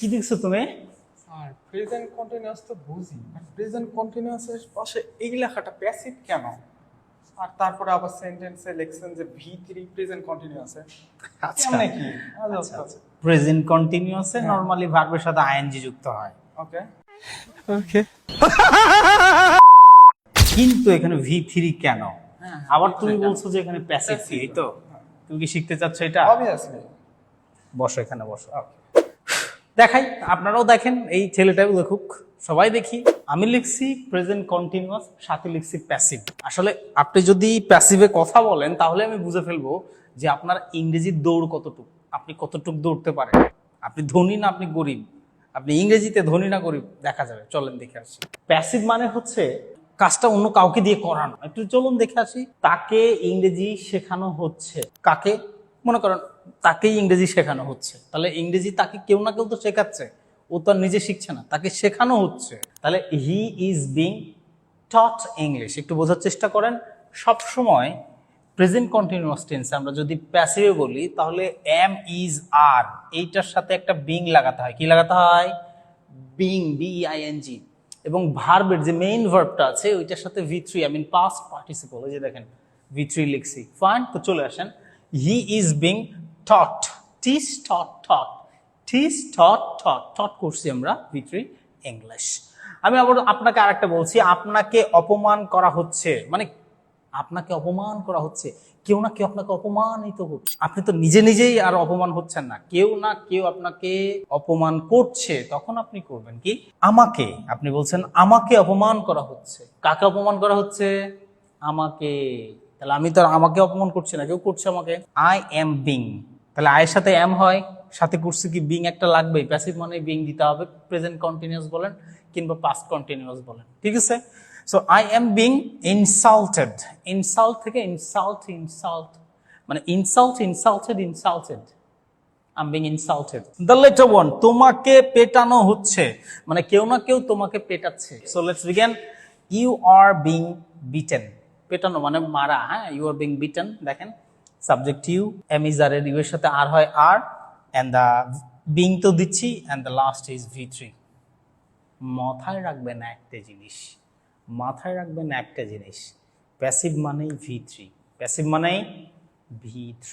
কি দেখছো তুমি? স্যার প্রেজেন্ট কন্টিনিউয়াস তো বুঝি, বাট প্রেজেন্ট কন্টিনিউয়াসের পাশে এই লেখাটা প্যাসিভ কেন? আর তারপরে আবার সেন্টেন্সে লিখছেন যে ভি3 প্রেজেন্ট কন্টিনিউয়াসে। আচ্ছা কেমনে কি? আচ্ছা প্রেজেন্ট কন্টিনিউয়াসে নরমালি ভার্বের সাথে আইএনজি যুক্ত হয়, ওকে ওকে। কিন্তু এখানে ভি3 কেন? হ্যাঁ, আবার V3 তুমি কেন? বলছো যে এখানে প্যাসিভ Passive এই তো, তুমি কি শিখতে চাচ্ছ এটা? অবভিয়াসলি। বসো এখানে বসো, দেখাই আপনারাও দেখেন, এই ছেলেটাও দেখুক, সবাই দেখি। আমি লিখছি প্রেজেন্ট কন্টিনিউয়াস, সাথে লিখছি প্যাসিভ। আসলে আপনি যদি প্যাসিভে কথা বলেন তাহলে আমি বুঝে ফেলবো যে আপনার ইংরেজির দৌড় কতটুকু, আপনি কতটুকু দৌড়তে পারেন, আপনি ধনী না আপনি গরিব, আপনি ইংরেজিতে ধনী না গরিব দেখা যাবে। চলেন দেখে আসি। প্যাসিভ মানে হচ্ছে কাজটা অন্য কাউকে দিয়ে করানো। একটু চলুন দেখে আসি। তাকে ইংরেজি শেখানো হচ্ছে। কাকে? মনে করেন তাকেই ইংরেজি শেখানো হচ্ছে, তাহলে ইংরেজি তাকে কেউ না কেউ তো শেখাচ্ছে, ও তো আর নিজে শিখছে না, তাকে শেখানো হচ্ছে। তাহলে he is being taught English. একটু বোঝার চেষ্টা করেন, সব সময় প্রেজেন্ট কন্টিনিউয়াস টেন্সে আমরা যদি প্যাসিভে বলি তাহলে এম ইজ আর এইটার সাথে একটা বিং লাগাতে হয়। কি লাগাতে হয়? বিং, বিইআইএনজি। এবং ভার্বের যে মেইন ভার্বটা আছে ওইটার সাথে ভি3, আই মিন পাস্ট পার্টিসিপল, ওই যে দেখেন ভি3 লিখছি। ফাইন, তো চলে আসেন। হি ইজ বিং টট, টিস টট টট, টিস টট টট, টট করছি আমরা ভি3 ইংলিশ। আমি আবার আপনাকে আরেকটা বলছি, আপনাকে অপমান করা হচ্ছে, মানে আপনাকে অপমান করা হচ্ছে, কেউ না কেউ আপনাকে অপমানিত করছে, আপনি তো নিজে নিজেই আর অপমান হচ্ছেন না, কেউ না কেউ আপনাকে অপমান করছে, তখন আপনি করবেন কি? আমাকে, আপনি বলছেন আমাকে অপমান করা হচ্ছে। কাকে অপমান করা হচ্ছে? আমাকে। তাহলে আমি তো আর আমাকে অপমান করছি না, কেউ করছে আমাকে। আই এম বিং, তাহলে আয়ের সাথে এম হয়, সাথে করছে কি বিং একটা লাগবেই, প্যাসিভ মানে বিং দিতে হবে, প্রেজেন্ট কন্টিনিউয়াস বলেন কিংবা পাস্ট কন্টিনিউয়াস বলেন, ঠিক আছে? So I am being insulted, insult থেকে ইনসাল্ট, ইনসাল্ট মানে insult, insulted, insulted, I am being insulted. The latter one, তোমাকে পেটানো হচ্ছে, মানে কেউ না কেউ তোমাকে পেটাচ্ছে। So let's begin. You are being beaten, পেটানো মানে মারা, হ্যাঁ, ইউ আর বিং বিটেন। দেখেন subject you, am is are এর ইউ এর সাথে আর হয় আর, এন্ড দ্য বিং তো দিচ্ছি, এন্ড দ্য লাস্ট ইজ ভি3। মাথায় রাখবেন একটা জিনিস, মাথায় রাখবেন একটা জিনিস, প্যাসিভ মানেই ভি3, প্যাসিভ মানেই ভি3।